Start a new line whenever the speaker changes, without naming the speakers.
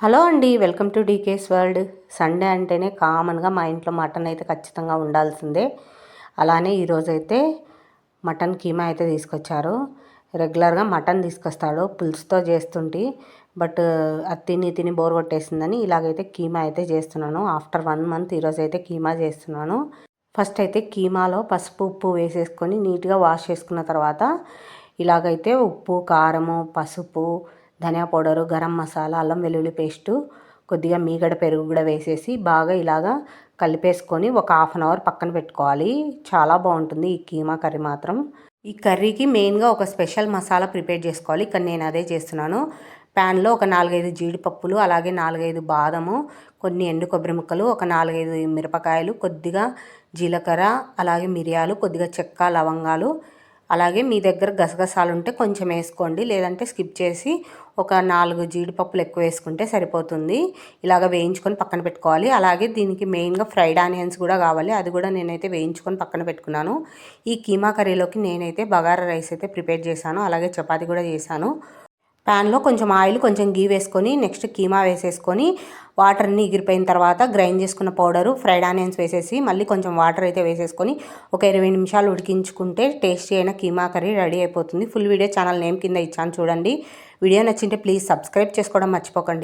Hello అండి, welcome to DK's world. Sunday అంటేనే కామన్గా మా ఇంట్లో మటన్ అయితే ఖచ్చితంగా ఉండాల్సిందే. అలానే ఈరోజైతే మటన్ కీమా అయితే తీసుకొచ్చారు. రెగ్యులర్గా మటన్ తీసుకొస్తాడు, పులుసుతో చేస్తుంటే. బట్ అది తిని తిని బోర్ కొట్టేసిందని ఇలాగైతే కీమా అయితే చేస్తున్నాను. ఆఫ్టర్ 1 మంత్ ఈరోజైతే కీమా చేస్తున్నాను. ఫస్ట్ అయితే కీమాలో పసుపు ఉప్పు వేసేసుకొని నీట్గా వాష్ చేసుకున్న తర్వాత ఇలాగైతే ఉప్పు, కారము, పసుపు, ధనియా పౌడరు, గరం మసాలా, అల్లం వెల్లుల్లి పేస్టు, కొద్దిగా మీగడ పెరుగు కూడా వేసేసి బాగా ఇలాగా కలిపేసుకొని ఒక 1/2 అవర్ పక్కన పెట్టుకోవాలి. చాలా బాగుంటుంది ఈ కీమా కర్రీ మాత్రం. ఈ కర్రీకి మెయిన్గా ఒక స్పెషల్ మసాలా ప్రిపేర్ చేసుకోవాలి. ఇక్కడ నేను అదే చేస్తున్నాను. ప్యాన్లో ఒక 4-5 జీడిపప్పులు, అలాగే 4-5 బాదము, కొన్ని ఎండు కొబ్బరి ముక్కలు, ఒక 4-5 మిరపకాయలు, కొద్దిగా జీలకర్ర, అలాగే మిరియాలు, కొద్దిగా చెక్క, లవంగాలు, అలాగే మీ దగ్గర గసగసాలు ఉంటే కొంచెం వేసుకోండి, లేదంటే స్కిప్ చేసి ఒక 4 జీడిపప్పులు ఎక్కువ వేసుకుంటే సరిపోతుంది. ఇలాగ వేయించుకొని పక్కన పెట్టుకోవాలి. అలాగే దీనికి మెయిన్గా ఫ్రైడ్ ఆనియన్స్ కూడా కావాలి. అది కూడా నేనైతే వేయించుకొని పక్కన పెట్టుకున్నాను. ఈ కీమా కర్రీలోకి నేనైతే బగారా రైస్ అయితే ప్రిపేర్ చేశాను, అలాగే చపాతీ కూడా చేశాను. ప్యాన్లో కొంచెం ఆయిల్, కొంచెం గీ వేసుకొని నెక్స్ట్ కీమా వేసేసుకొని వాటర్ని ఎగిరిపోయిన తర్వాత గ్రైండ్ చేసుకున్న పౌడరు, ఫ్రైడ్ ఆనియన్స్ వేసేసి మళ్ళీ కొంచెం వాటర్ అయితే వేసేసుకొని ఒక 20 నిమిషాలు ఉడికించుకుంటే టేస్టీ అయిన కీమా కర్రీ రెడీ అయిపోతుంది. ఫుల్ వీడియో ఛానల్ నేమ్ కింద ఇచ్చాను చూడండి. వీడియో నచ్చింటే ప్లీజ్ సబ్స్క్రైబ్ చేసుకోవడం మర్చిపోకండి.